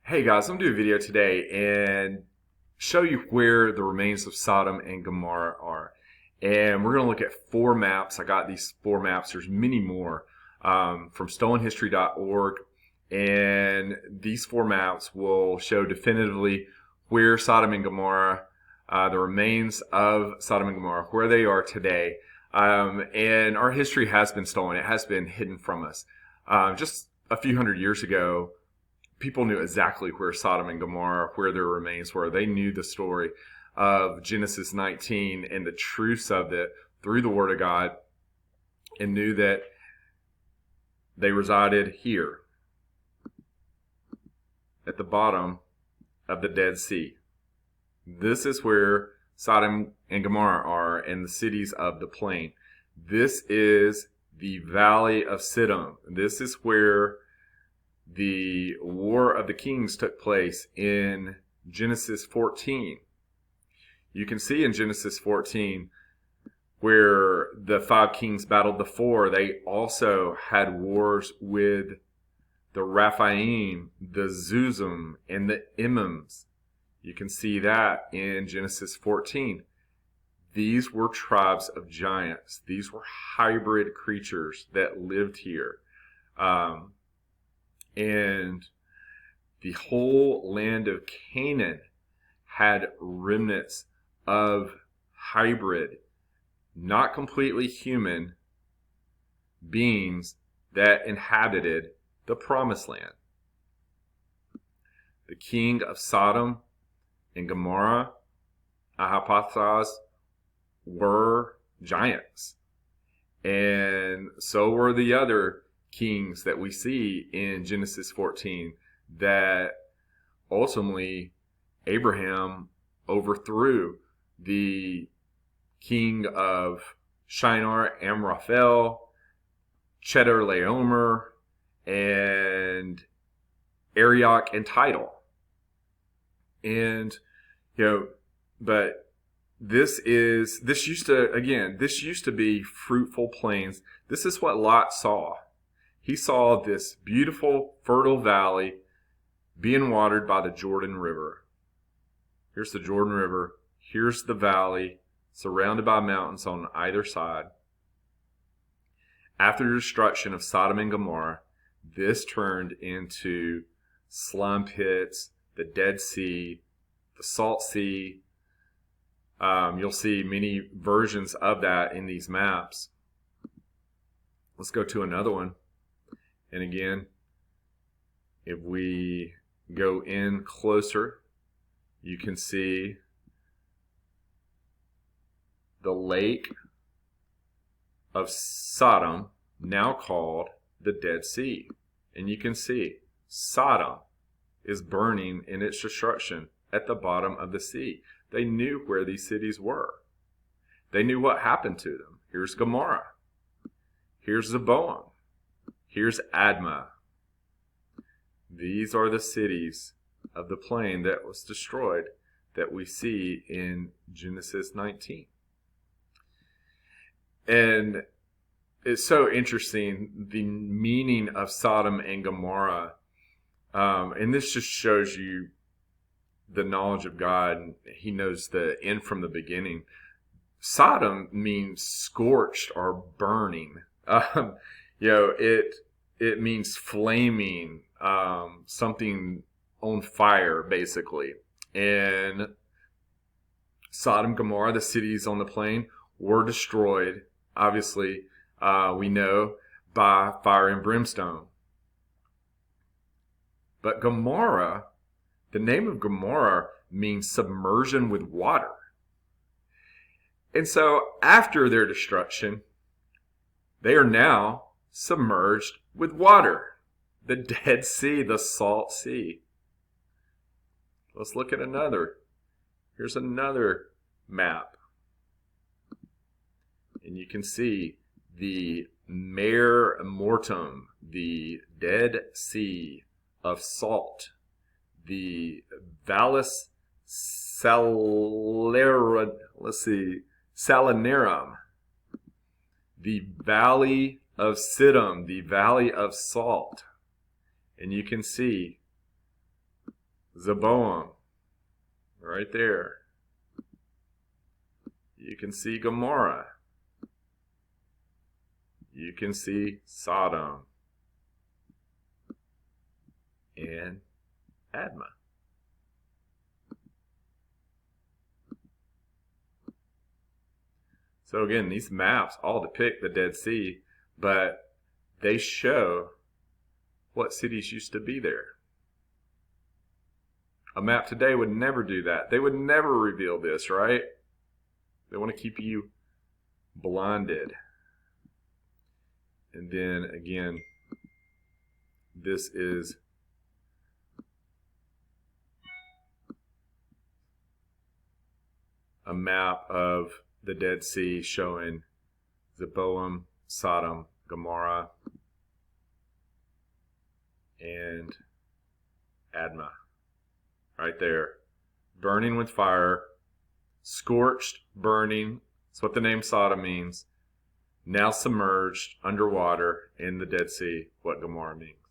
Hey guys, I'm gonna do a video today and show you where the remains of Sodom and Gomorrah are. And we're gonna look at four maps. I got these four maps. There's many more from stolenhistory.org. And these four maps will show definitively where Sodom and Gomorrah, the remains of Sodom and Gomorrah, where they are today. And our history has been stolen. It has been hidden from us. Just a few hundred years ago, people knew exactly where Sodom and Gomorrah, where their remains were. They knew the story of Genesis 19 and the truths of it through the Word of God, and knew that they resided here at the bottom of the Dead Sea. This is where Sodom and Gomorrah are, and the cities of the plain. This is the Valley of Sodom. This is where the War of the Kings took place in Genesis 14. You can see in Genesis 14 where the five kings battled the four. They also had wars with the Rephaim, the Zuzim, and the Imams. You can see that in Genesis 14. These were tribes of giants. These were hybrid creatures that lived here. And the whole land of Canaan had remnants of hybrid, not completely human beings that inhabited the promised land. The king of Sodom and Gomorrah, I hypothesize, were giants. And so were the other kings that we see in Genesis 14 that ultimately Abraham overthrew. The king of Shinar, Amraphel, Chedorlaomer, and Arioch and Tidal. And but this used to be fruitful plains. This is what Lot saw. He saw this beautiful, fertile valley being watered by the Jordan River. Here's the Jordan River. Here's the valley, surrounded by mountains on either side. After the destruction of Sodom and Gomorrah, this turned into slime pits, the Dead Sea, the Salt Sea. You'll see many versions of that in these maps. Let's go to another one. And again, if we go in closer, you can see the lake of Sodom, now called the Dead Sea. And you can see Sodom is burning in its destruction at the bottom of the sea. They knew where these cities were. They knew what happened to them. Here's Gomorrah. Here's Zeboam. Here's Admah. These are the cities of the plain that was destroyed that we see in Genesis 19. And it's so interesting, the meaning of Sodom and Gomorrah. And this just shows you the knowledge of God. He knows the end from the beginning. Sodom means scorched or burning. It means flaming, something on fire, basically. And Sodom, Gomorrah, the cities on the plain, were destroyed, obviously, we know, by fire and brimstone. But Gomorrah, the name of Gomorrah means submersion with water. And so after their destruction, they are now submerged with water. The Dead Sea, the Salt Sea. Let's look at another. Here's another map. And you can see the Mare Mortum, the Dead Sea of salt. The Vallis Salinarum. The Valley of Siddim, the Valley of Salt. And you can see Zeboam, right there. You can see Gomorrah. You can see Sodom and Admah. So again, these maps all depict the Dead Sea, but they show what cities used to be there. A map today would never do that. They would never reveal this, right? They want to keep you blinded. And then again, this is a map of the Dead Sea showing Zeboam, Sodom, Gomorrah, and Admah. Right there. Burning with fire, scorched, burning. That's what the name Sodom means. Now submerged underwater in the Dead Sea, what Gomorrah means.